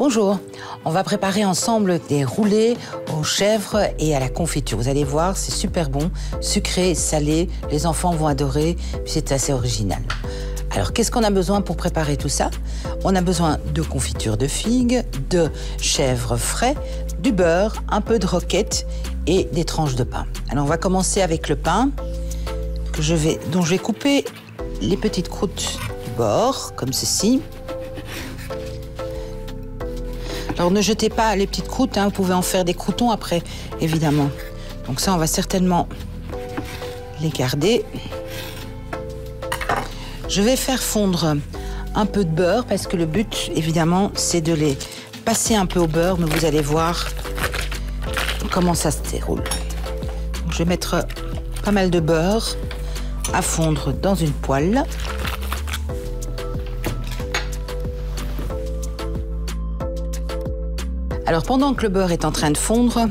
Bonjour, on va préparer ensemble des roulés aux chèvres et à la confiture. Vous allez voir, c'est super bon, sucré, salé, les enfants vont adorer, puis c'est assez original. Alors, qu'est-ce qu'on a besoin pour préparer tout ça? On a besoin de confiture de figues, de chèvres frais, du beurre, un peu de roquette et des tranches de pain. Alors, on va commencer avec le pain dont je vais couper les petites croûtes du bord, comme ceci. Alors, ne jetez pas les petites croûtes, vous pouvez en faire des croûtons après, évidemment. Donc ça, on va certainement les garder. Je vais faire fondre un peu de beurre parce que le but, évidemment, c'est de les passer un peu au beurre, mais vous allez voir comment ça se déroule. Donc, je vais mettre pas mal de beurre à fondre dans une poêle. Alors, pendant que le beurre est en train de fondre,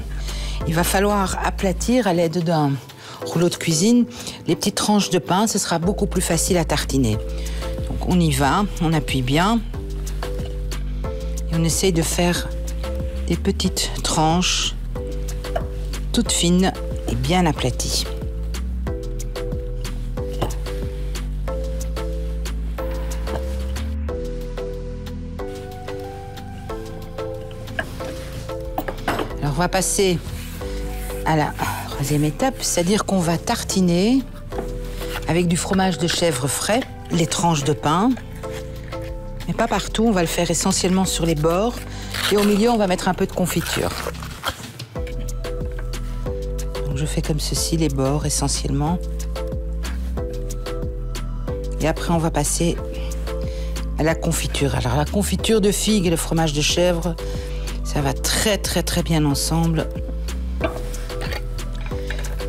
il va falloir aplatir à l'aide d'un rouleau de cuisine les petites tranches de pain. Ce sera beaucoup plus facile à tartiner. Donc, on y va, on appuie bien. Et on essaye de faire des petites tranches toutes fines et bien aplaties. Alors, on va passer à la troisième étape, c'est-à-dire qu'on va tartiner avec du fromage de chèvre frais les tranches de pain. Mais pas partout, on va le faire essentiellement sur les bords. Et au milieu, on va mettre un peu de confiture. Donc, je fais comme ceci, les bords essentiellement. Et après, on va passer à la confiture. Alors, la confiture de figues et le fromage de chèvre, ça va très très très bien ensemble.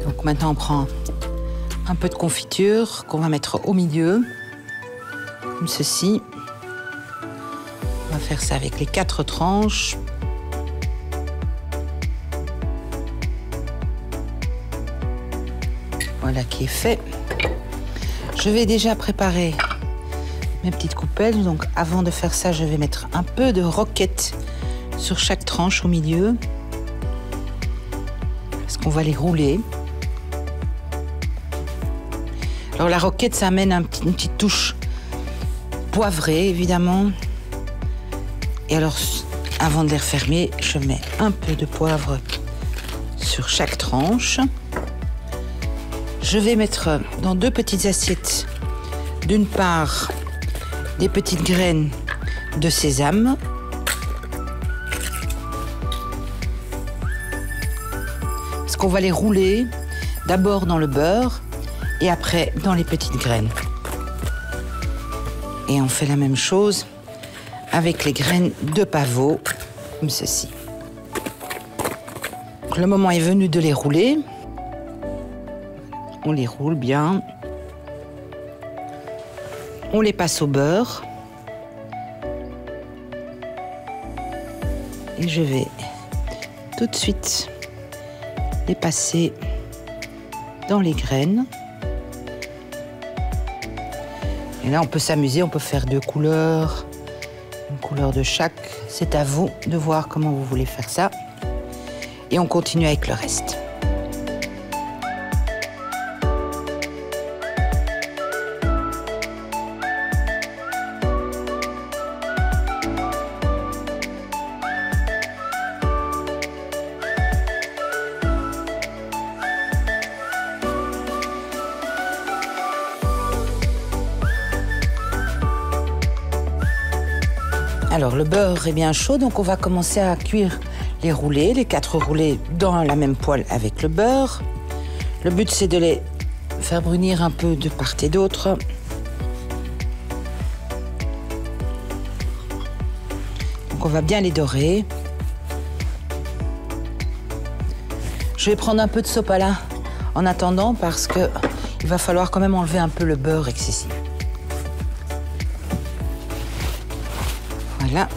Donc maintenant on prend un peu de confiture qu'on va mettre au milieu, comme ceci. On va faire ça avec les 4 tranches. Voilà qui est fait. Je vais déjà préparer mes petites coupelles. Donc avant de faire ça, je vais mettre un peu de roquette sur chaque tranche au milieu, parce qu'on va les rouler. Alors la roquette, ça amène une petite touche poivrée, évidemment. Et alors, avant de les refermer, je mets un peu de poivre sur chaque tranche. Je vais mettre dans 2 petites assiettes, d'une part, des petites graines de sésame, qu'on va les rouler d'abord dans le beurre et après dans les petites graines. Et on fait la même chose avec les graines de pavot, comme ceci. Donc, le moment est venu de les rouler. On les roule bien. On les passe au beurre. Et je vais tout de suite les passer dans les graines. Et là, on peut s'amuser, on peut faire 2 couleurs, une couleur de chaque. C'est à vous de voir comment vous voulez faire ça. Et on continue avec le reste. Alors, le beurre est bien chaud, donc on va commencer à cuire les roulés, les 4 roulés dans la même poêle avec le beurre. Le but, c'est de les faire brunir un peu de part et d'autre. Donc, on va bien les dorer. Je vais prendre un peu de sopalin en attendant parce que il va falloir quand même enlever un peu le beurre excessif. Voilà.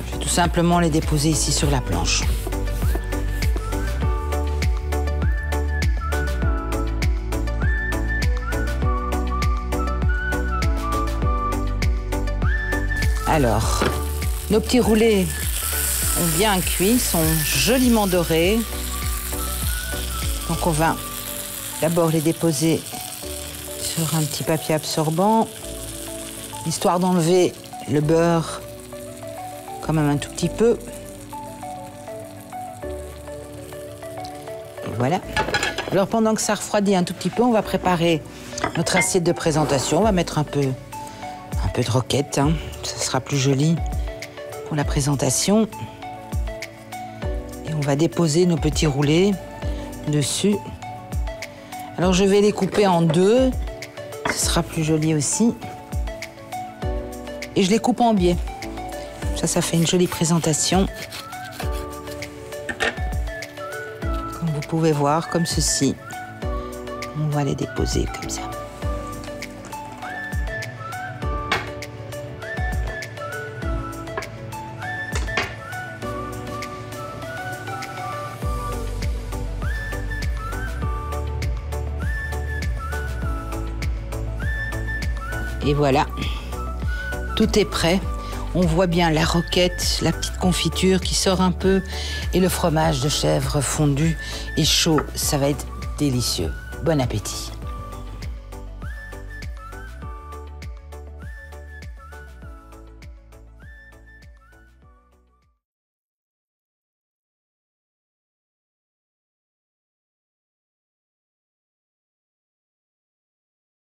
Je vais tout simplement les déposer ici sur la planche. Alors, Nos petits roulés ont bien cuit, sont joliment dorés. Donc on va d'abord les déposer sur un petit papier absorbant, histoire d'enlever le beurre quand même un tout petit peu. Et voilà. Alors pendant que ça refroidit un tout petit peu, on va préparer notre assiette de présentation. On va mettre un peu de roquette, hein. Ça sera plus joli pour la présentation. Et on va déposer nos petits roulés dessus. Alors je vais les couper en deux, ce sera plus joli aussi. Et je les coupe en biais. Ça fait une jolie présentation. Comme vous pouvez voir, comme ceci. On va les déposer comme ça. Et voilà, tout est prêt. On voit bien la roquette, la petite confiture qui sort un peu et le fromage de chèvre fondu et chaud. Ça va être délicieux. Bon appétit.